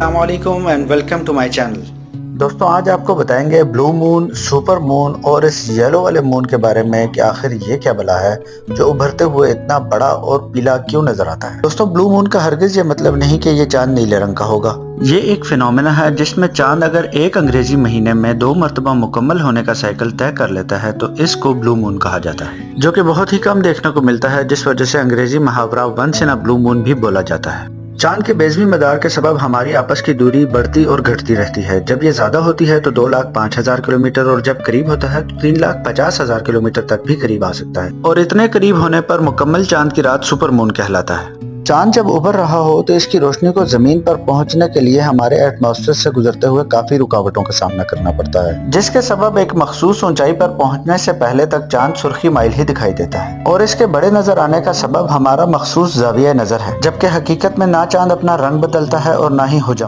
السلام علیکم and welcome to my channel. دوستوں آج آپ کو بتائیں گے بلو مون، سپر مون اور اس یلو والے مون کے بارے میں کہ آخر یہ کیا بلا ہے جو ابھرتے ہوئے اتنا بڑا اور پیلا کیوں نظر آتا ہے۔ دوستوں بلو مون کا ہرگز یہ مطلب نہیں کہ یہ چاند نیلے رنگ کا ہوگا۔ یہ ایک فینومینا ہے جس میں چاند اگر ایک انگریزی مہینے میں 2 مرتبہ مکمل ہونے کا سائیکل طے کر لیتا ہے تو اس کو بلو مون کہا جاتا ہے، جو کہ بہت ہی کم دیکھنے کو ملتا ہے، جس وجہ سے انگریزی محاورہ ونس ان اے بلو مون بھی بولا جاتا ہے۔ چاند کے بیضوی مدار کے سبب ہماری آپس کی دوری بڑھتی اور گھٹتی رہتی ہے۔ جب یہ زیادہ ہوتی ہے تو 2,05,000 کلومیٹر اور جب قریب ہوتا ہے تو 3,50,000 کلومیٹر تک بھی قریب آ سکتا ہے، اور اتنے قریب ہونے پر مکمل چاند کی رات سپر مون کہلاتا ہے۔ چاند جب ابھر رہا ہو تو اس کی روشنی کو زمین پر پہنچنے کے لیے ہمارے ایٹماسفیئر سے گزرتے ہوئے کافی رکاوٹوں کا سامنا کرنا پڑتا ہے، جس کے سبب ایک مخصوص اونچائی پر پہنچنے سے پہلے تک چاند سرخی مائل ہی دکھائی دیتا ہے، اور اس کے بڑے نظر آنے کا سبب ہمارا مخصوص زاویہ نظر ہے، جبکہ حقیقت میں نہ چاند اپنا رنگ بدلتا ہے اور نہ ہی حجم۔